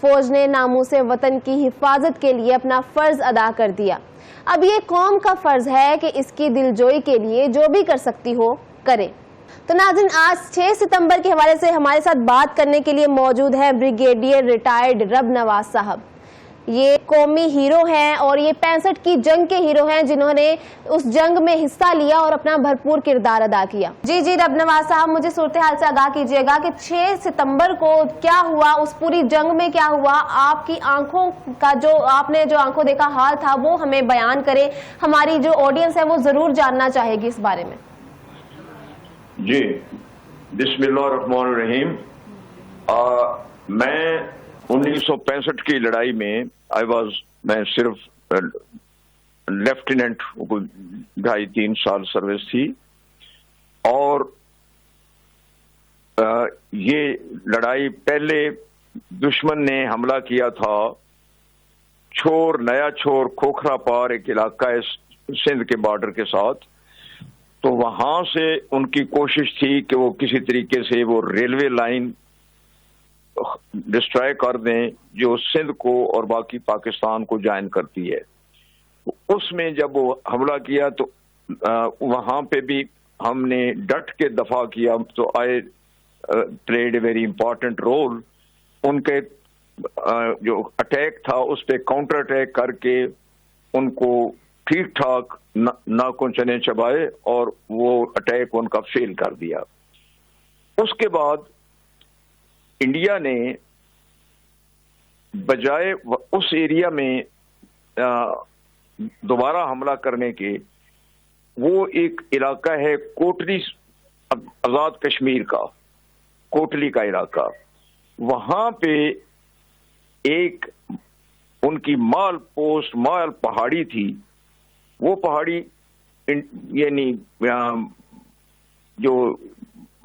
فوج نے ناموس وطن کی حفاظت کے لیے اپنا فرض ادا کر دیا۔ اب یہ قوم کا فرض ہے کہ اس کی دلجوئی کے لیے جو بھی کر سکتی ہو کرے۔ تو ناظرین، آج 6 ستمبر کے حوالے سے ہمارے ساتھ بات کرنے کے لیے موجود ہیں بریگیڈیئر ریٹائرڈ رب نواز صاحب۔ یہ قومی ہیرو ہیں اور یہ 65 کی جنگ کے ہیرو ہیں جنہوں نے اس جنگ میں حصہ لیا اور اپنا بھرپور کردار ادا کیا۔ جی رب نواز صاحب، مجھے صورتحال سے آگاہ کیجیے گا کہ 6 ستمبر کو کیا ہوا، اس پوری جنگ میں کیا ہوا، آپ کی آنکھوں کا آپ نے جو آنکھوں دیکھا حال تھا وہ ہمیں بیان کریں۔ ہماری جو آڈینس ہے وہ ضرور جاننا چاہے گی اس بارے میں۔ جی، بسم اللہ الرحمن الرحیم۔ میں 1965 کی لڑائی میں میں صرف لیفٹیننٹ، 2.5-3 سال سروس تھی، اور یہ لڑائی پہلے دشمن نے حملہ کیا تھا نیا چھور کھوکھرا پار، ایک علاقہ ہے سندھ کے بارڈر کے ساتھ۔ تو وہاں سے ان کی کوشش تھی کہ وہ کسی طریقے سے وہ ریلوے لائن ڈسٹرائے کر دیں جو سندھ کو اور باقی پاکستان کو جوائن کرتی ہے۔ اس میں جب وہ حملہ کیا تو وہاں پہ بھی ہم نے ڈٹ کے دفاع کیا، تو I played a very important role. ان کے جو اٹیک تھا اس پہ کاؤنٹر اٹیک کر کے ان کو ٹھیک ٹھاک ناکن چنے چبائے اور وہ اٹیک ان کا فیل کر دیا۔ اس کے بعد انڈیا نے بجائے اس ایریا میں دوبارہ حملہ کرنے کے، وہ ایک علاقہ ہے کوٹلی، آزاد کشمیر کا کوٹلی کا علاقہ، وہاں پہ ایک ان کی مال پہاڑی تھی۔ وہ پہاڑی یعنی جو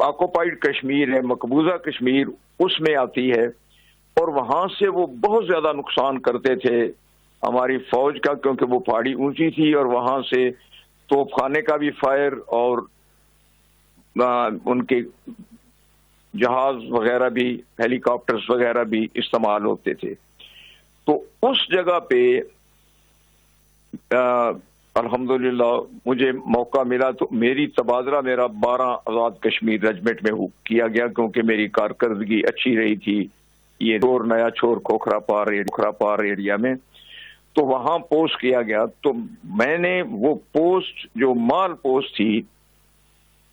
آکوپائڈ کشمیر ہے، مقبوضہ کشمیر، اس میں آتی ہے، اور وہاں سے وہ بہت زیادہ نقصان کرتے تھے ہماری فوج کا، کیونکہ وہ پہاڑی اونچی تھی اور وہاں سے توپ خانے کا بھی فائر اور ان کے جہاز وغیرہ بھی، ہیلی کاپٹرز وغیرہ بھی استعمال ہوتے تھے۔ تو اس جگہ پہ الحمدللہ مجھے موقع ملا تو میری تبادلہ میرا 12 آزاد کشمیر ریجمنٹ میں کیا گیا، کیونکہ میری کارکردگی اچھی رہی تھی یہ نیا چھور کھوکھرا پار ایریا میں۔ تو وہاں پوسٹ کیا گیا، تو میں نے وہ پوسٹ جو مال پوسٹ تھی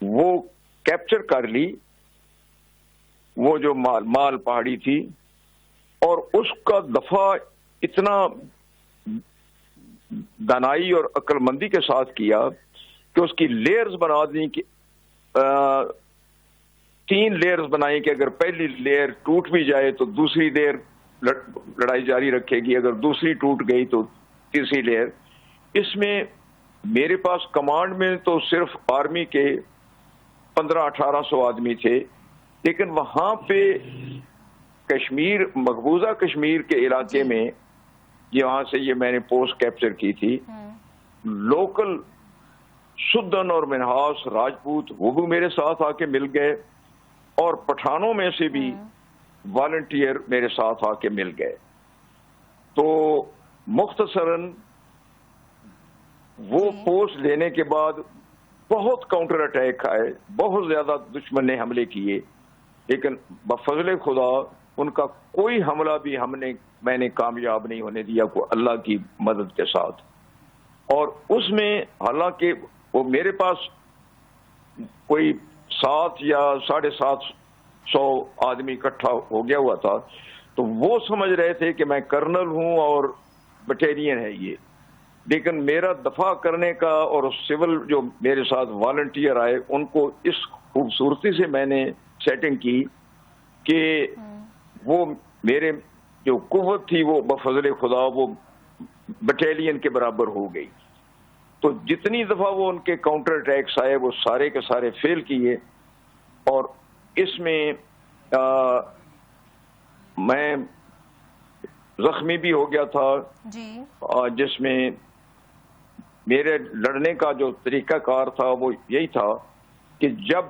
وہ کیپچر کر لی، وہ جو مال پہاڑی تھی، اور اس کا دفاع اتنا دانائی اور عقل مندی کے ساتھ کیا کہ اس کی لیئرز بنا دی، کہ 3 لیئرز بنائی کہ اگر پہلی لیئر ٹوٹ بھی جائے تو دوسری لیئر لڑائی جاری رکھے گی، اگر دوسری ٹوٹ گئی تو تیسری لیئر۔ اس میں میرے پاس کمانڈ میں تو صرف آرمی کے 1500-1800 آدمی تھے، لیکن وہاں پہ مقبوضہ کشمیر کے علاقے میں، یہاں سے یہ میں نے پوسٹ کیپچر کی تھی، لوکل سدن اور منہاس راجپوت وہ بھی میرے ساتھ آ کے مل گئے، اور پٹھانوں میں سے بھی والنٹیئر میرے ساتھ آ کے مل گئے۔ تو مختصراً وہ پوسٹ لینے کے بعد بہت کاؤنٹر اٹیک آئے، بہت زیادہ دشمن نے حملے کیے، لیکن بفضل خدا ان کا کوئی حملہ بھی میں نے کامیاب نہیں ہونے دیا، کو اللہ کی مدد کے ساتھ۔ اور اس میں حالانکہ وہ میرے پاس کوئی 7 یا 750 آدمی اکٹھا ہو گیا ہوا تھا، تو وہ سمجھ رہے تھے کہ میں کرنل ہوں اور بٹالین ہے یہ، لیکن میرا دفاع کرنے کا اور سول جو میرے ساتھ والنٹیئر آئے ان کو اس خوبصورتی سے میں نے سیٹنگ کی کہ وہ میرے جو قوت تھی وہ بفضل خدا وہ بٹالین کے برابر ہو گئی۔ تو جتنی دفعہ وہ ان کے کاؤنٹر اٹیکس آئے وہ سارے کے سارے فیل کیے، اور اس میں میں زخمی بھی ہو گیا تھا، جس میں میرے لڑنے کا جو طریقہ کار تھا وہ یہی تھا کہ جب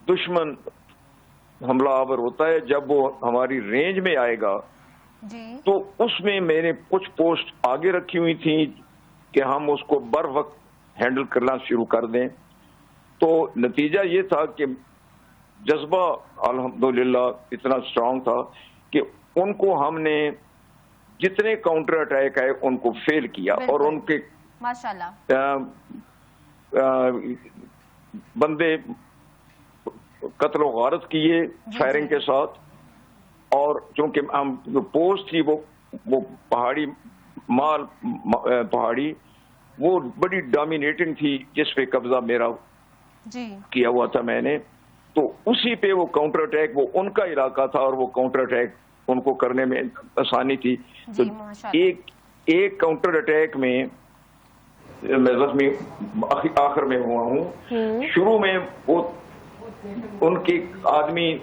دشمن حملہ آور ہوتا ہے، جب وہ ہماری رینج میں آئے گا جی تو اس میں میں نے کچھ پوسٹ آگے رکھی ہوئی تھی کہ ہم اس کو بر وقت ہینڈل کرنا شروع کر دیں. تو نتیجہ یہ تھا کہ جذبہ الحمدللہ اتنا اسٹرانگ تھا کہ ان کو ہم نے جتنے کاؤنٹر اٹیک آئے ان کو فیل کیا, اور ان کے ماشاءاللہ بندے قتل و غارت کیے فائرنگ کے ساتھ. اور چونکہ ہم جو پوسٹ تھی وہ پہاڑی مال پہاڑی وہ بڑی ڈومینیٹنگ تھی, جس پہ قبضہ میرا کیا ہوا تھا میں نے. تو اسی پہ وہ کاؤنٹر اٹیک, وہ ان کا علاقہ تھا اور وہ کاؤنٹر اٹیک ان کو کرنے میں آسانی تھی. تو ایک کاؤنٹر اٹیک میں میں زخمی آخر میں ہوا ہوں. شروع میں وہ ان کے آدمی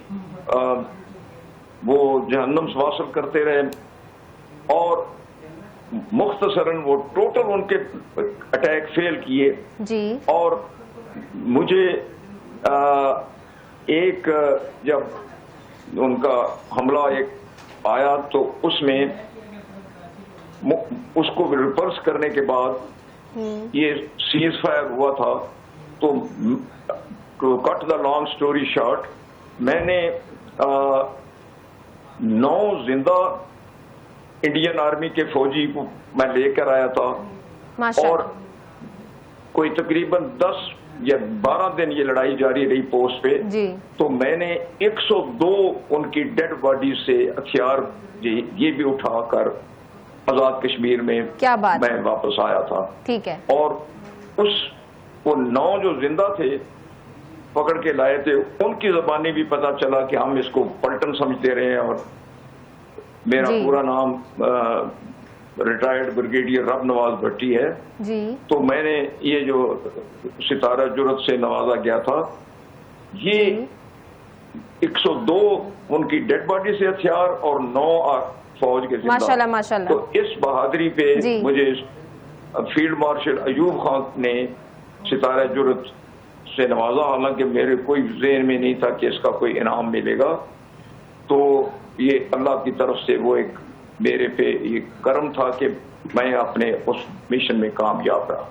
وہ جہنم سے واصل کرتے رہے, اور مختصراً وہ ٹوٹل ان کے اٹیک فیل کیے. اور مجھے ایک جب ان کا حملہ ایک آیا تو اس میں اس کو ریپرس کرنے کے بعد یہ سیز فائر ہوا تھا. تو کٹ دا لانگ سٹوری شارٹ, میں نے 9 زندہ انڈین آرمی کے فوجی کو میں لے کر آیا تھا, اور کوئی تقریباً 10 یا 12 دن یہ لڑائی جاری رہی پوسٹ پہ. تو میں نے 102 ان کی ڈیڈ باڈی سے ہتھیار یہ بھی اٹھا کر آزاد کشمیر میں میں واپس آیا تھا. ٹھیک ہے. اور وہ 9 جو زندہ تھے پکڑ کے لائے تھے, ان کی زبانی بھی پتا چلا کہ ہم اس کو پلٹن سمجھتے رہے. اور میرا پورا نام ریٹائرڈ بریگیڈیئر رب نواز بھٹی ہے. تو میں نے یہ جو ستارہ جرت سے نوازا گیا تھا, یہ 102 ان کی ڈیڈ باڈی سے ہتھیار اور 9 فوج کے ماشاءاللہ ماشاءاللہ. تو اس بہادری پہ مجھے فیلڈ مارشل ایوب خان نے ستارہ جرت سے نوازا, حالانکہ میرے کوئی ذہن میں نہیں تھا کہ اس کا کوئی انعام ملے گا. تو یہ اللہ کی طرف سے وہ ایک میرے پہ یہ کرم تھا کہ میں اپنے اس مشن میں کامیاب رہا.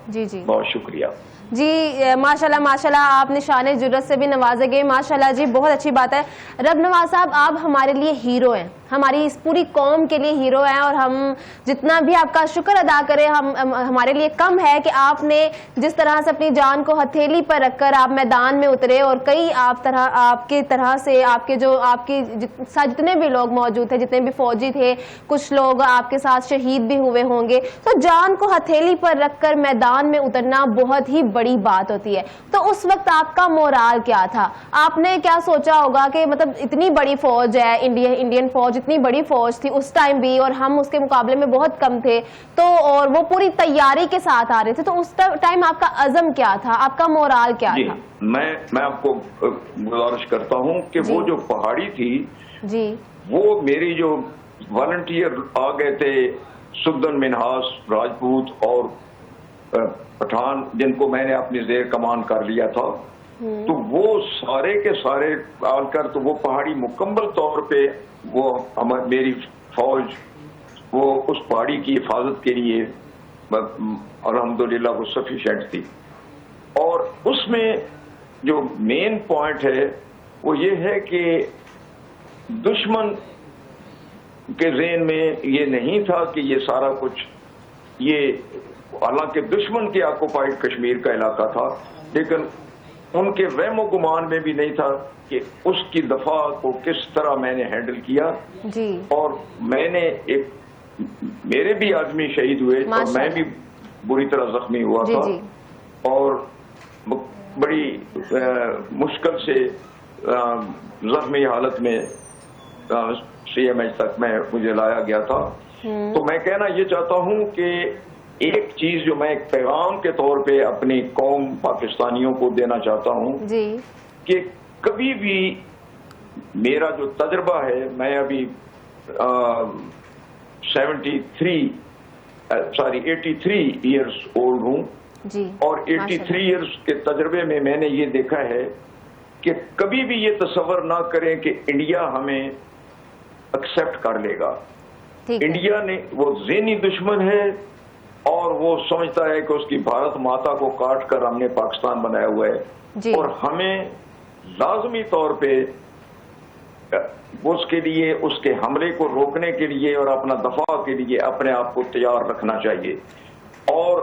بہت شکریہ. جی ماشاءاللہ ماشاءاللہ, آپ نشان جرت سے بھی نوازے گئے. ماشاءاللہ جی, بہت اچھی بات ہے. رب نواز صاحب, آپ ہمارے لیے ہیرو ہیں, ہماری اس پوری قوم کے لیے ہیرو ہیں, اور ہم جتنا بھی آپ کا شکر ادا کریں ہمارے لیے کم ہے کہ آپ نے جس طرح سے اپنی جان کو ہتھیلی پر رکھ کر آپ میدان میں اترے, اور کئی آپ کے طرح سے آپ کے ساتھ جتنے بھی لوگ موجود تھے, جتنے بھی فوجی تھے, کچھ لوگ آپ کے ساتھ شہید بھی ہوئے ہوں گے. تو جان کو ہتھیلی پر رکھ کر میدان میں اترنا بہت ہی بڑی بات ہوتی ہے. تو اس وقت آپ کا مورال کیا تھا؟ آپ نے کیا سوچا ہوگا کہ مطلب اتنی بڑی فوج ہے, انڈین فوج اتنی بڑی فوج تھی اس ٹائم بھی, اور ہم اس کے مقابلے میں بہت کم تھے, تو اور وہ پوری تیاری کے ساتھ آ رہے تھے. تو اس ٹائم آپ کا عزم کیا تھا, آپ کا مورال کیا تھا؟ میں آپ کو گزارش کرتا ہوں کہ وہ جو پہاڑی تھی وہ میری جو والنٹیئر آ گئے تھے, سگدن منہاس راجپوت اور پٹھان, جن کو میں نے اپنی زیر کمان کر لیا تھا, تو وہ سارے کے سارے آ کر تو وہ پہاڑی مکمل طور پہ وہ میری فوج وہ اس پہاڑی کی حفاظت کے لیے الحمدللہ وہ سفیشینٹ تھی. اور اس میں جو مین پوائنٹ ہے وہ یہ ہے کہ دشمن کے ذہن میں یہ نہیں تھا کہ یہ سارا کچھ, یہ حالانکہ دشمن کے آکوپائڈ کشمیر کا علاقہ تھا, لیکن ان کے وہم و گمان میں بھی نہیں تھا کہ اس کی دفاع کو کس طرح میں نے ہینڈل کیا. اور میں نے میرے بھی آدمی شہید ہوئے, اور میں بھی بری طرح زخمی ہوا تھا, اور بڑی مشکل سے زخمی حالت میں CMH تک مجھے لایا گیا تھا. تو میں کہنا یہ چاہتا ہوں کہ ایک چیز جو میں ایک پیغام کے طور پہ اپنی قوم پاکستانیوں کو دینا چاہتا ہوں کہ کبھی بھی میرا جو تجربہ ہے, میں ابھی 83 ایئرس اولڈ ہوں, اور 83 ایئرس کے تجربے میں میں نے یہ دیکھا ہے کہ کبھی بھی یہ تصور نہ کریں کہ انڈیا ہمیں ایکسپٹ کر لے گا. انڈیا نے وہ ذہنی دشمن ہے اور وہ سمجھتا ہے کہ اس کی بھارت ماتا کو کاٹ کر ہم نے پاکستان بنایا ہوا ہے اور ہمیں لازمی طور پہ اس کے لیے اس کے حملے کو روکنے کے لیے اور اپنا دفاع کے لیے اپنے آپ کو تیار رکھنا چاہیے. اور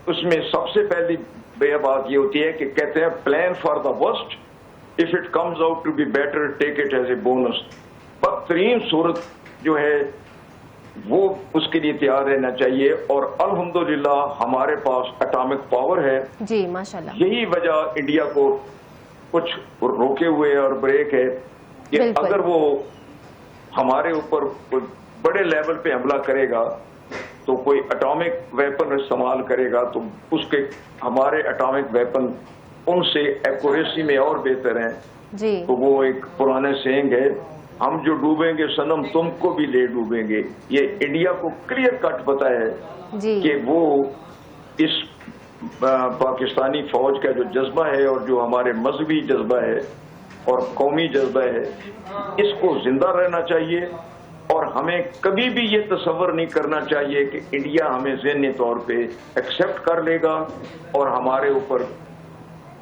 اس میں سب سے پہلی بات یہ ہوتی ہے کہ کہتے ہیں plan for the worst if it comes out to be better take it as a bonus. بدترین صورت جو ہے وہ اس کے لیے تیار رہنا چاہیے اور الحمدللہ ہمارے پاس اٹامک پاور ہے. جی ماشاءاللہ. یہی وجہ انڈیا کو کچھ روکے ہوئے اور بریک ہے کہ اگر وہ ہمارے اوپر بڑے لیول پہ حملہ کرے گا تو کوئی اٹامک ویپن استعمال کرے گا تو اس کے ہمارے اٹامک ویپن ان سے ایکوریسی میں اور بہتر ہیں. تو وہ ایک پرانے سینگ ہے ہم جو ڈوبیں گے صنم تم کو بھی لے ڈوبیں گے. یہ انڈیا کو کلیئر کٹ پتا ہے کہ وہ اس پاکستانی فوج کا جو جذبہ ہے اور جو ہمارے مذہبی جذبہ ہے اور قومی جذبہ ہے اس کو زندہ رہنا چاہیے اور ہمیں کبھی بھی یہ تصور نہیں کرنا چاہیے کہ انڈیا ہمیں ذہنی طور پہ ایکسپٹ کر لے گا اور ہمارے اوپر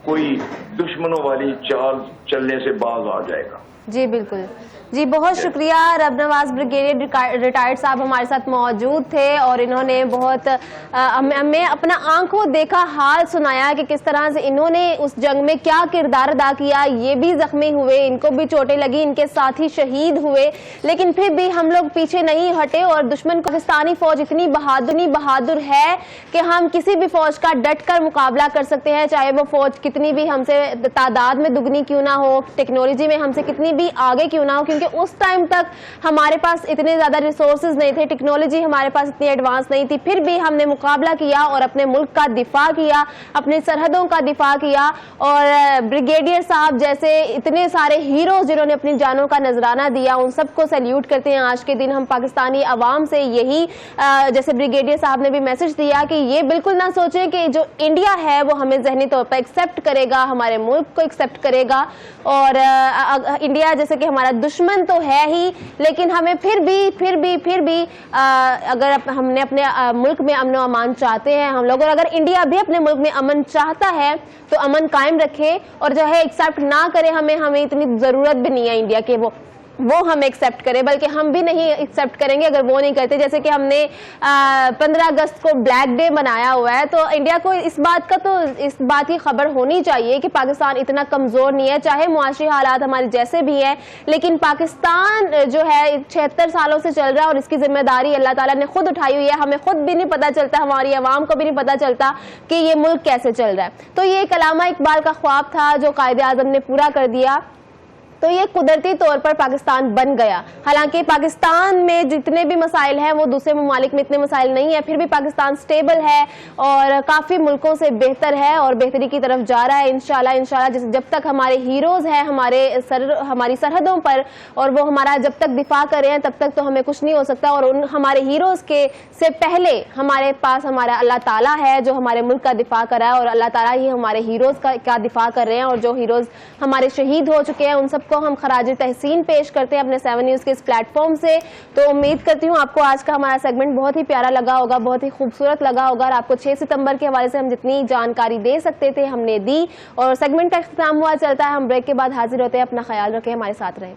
کوئی دشمنوں والی چال چلنے سے باز آ جائے گا. جی بالکل. جی بہت شکریہ. رب نواز بریگیڈیئر ریٹائرڈ صاحب ہمارے ساتھ موجود تھے اور انہوں نے بہت ہمیں اپنا آنکھوں دیکھا حال سنایا کہ کس طرح سے انہوں نے اس جنگ میں کیا کردار ادا کیا. یہ بھی زخمی ہوئے, ان کو بھی چوٹیں لگی, ان کے ساتھی شہید ہوئے, لیکن پھر بھی ہم لوگ پیچھے نہیں ہٹے اور دشمن پاکستانی فوج اتنی بہادر ہے کہ ہم کسی بھی فوج کا ڈٹ کر مقابلہ کر سکتے ہیں, چاہے وہ فوج کتنی بھی ہم سے تعداد میں دگنی کیوں نہ ہو, ٹیکنالوجی میں ہم سے کتنی بھی آگے کیوں نہ ہو, کیونکہ اس ٹائم تک ہمارے پاس اتنے زیادہ ریسورسز نہیں تھے, ٹیکنالوجی ہمارے پاس اتنی ایڈوانس نہیں تھی, پھر بھی ہم نے مقابلہ کیا اور اپنے ملک کا دفاع کیا, اپنی سرحدوں کا دفاع کیا. اور بریگیڈیئر صاحب جیسے اتنے سارے ہیروز جنہوں نے اپنی جانوں کا نذرانہ دیا ان سب کو سیلیوٹ کرتے ہیں. آج کے دن ہم پاکستانی عوام سے یہی جیسے بریگیڈیئر صاحب نے بھی میسج دیا کہ یہ بالکل نہ سوچیں کہ جو انڈیا ہے وہ ہمیں ذہنی طور پر ایکسیپٹ کرے گا, ہمارے ملک کو ایکسیپٹ کرے گا. اور انڈیا جیسے کہ ہمارا دشمن تو ہے ہی, لیکن ہمیں پھر بھی اگر ہم نے اپنے ملک میں امن و امان چاہتے ہیں ہم لوگ, اور اگر انڈیا بھی اپنے ملک میں امن چاہتا ہے تو امن قائم رکھے اور جو ہے ایکسیپٹ نہ کرے. ہمیں اتنی ضرورت بھی نہیں ہے انڈیا کے وہ ہمیں ایکسیپٹ کرے, بلکہ ہم بھی نہیں ایکسیپٹ کریں گے اگر وہ نہیں کرتے. جیسے کہ ہم نے 15 اگست کو بلیک ڈے منایا ہوا ہے, تو انڈیا کو اس بات کی خبر ہونی چاہیے کہ پاکستان اتنا کمزور نہیں ہے, چاہے معاشی حالات ہمارے جیسے بھی ہیں, لیکن پاکستان جو ہے 76 سالوں سے چل رہا ہے اور اس کی ذمہ داری اللہ تعالیٰ نے خود اٹھائی ہوئی ہے. ہمیں خود بھی نہیں پتا چلتا, ہماری عوام کو بھی نہیں پتا چلتا کہ یہ ملک کیسے چل رہا ہے. تو یہ ایک علامہ اقبال کا خواب تھا جو قائد اعظم نے پورا کر دیا. تو یہ قدرتی طور پر پاکستان بن گیا. حالانکہ پاکستان میں جتنے بھی مسائل ہیں وہ دوسرے ممالک میں اتنے مسائل نہیں ہیں, پھر بھی پاکستان سٹیبل ہے اور کافی ملکوں سے بہتر ہے اور بہتری کی طرف جا رہا ہے انشاءاللہ. جب تک ہمارے ہیروز ہیں ہماری سرحدوں پر اور وہ ہمارا جب تک دفاع کر رہے ہیں تب تک تو ہمیں کچھ نہیں ہو سکتا. اور ان ہمارے ہیروز کے سے پہلے ہمارے پاس ہمارا اللہ تعالیٰ ہے جو ہمارے ملک کا دفاع کر رہا ہے, اور اللہ تعالیٰ ہی ہمارے ہیروز کا دفاع کر رہے ہیں. اور جو ہیروز ہمارے شہید ہو چکے ہیں ان سب کو ہم خراج تحسین پیش کرتے ہیں اپنے 7 نیوز کے اس پلیٹ فارم سے. تو امید کرتی ہوں آپ کو آج کا ہمارا سیگمنٹ بہت ہی پیارا لگا ہوگا, بہت ہی خوبصورت لگا ہوگا, اور آپ کو 6 ستمبر کے حوالے سے ہم جتنی جانکاری دے سکتے تھے ہم نے دی. اور سیگمنٹ کا اختتام ہوا چلتا ہے, ہم بریک کے بعد حاضر ہوتے ہیں. اپنا خیال رکھیں, ہمارے ساتھ رہیں.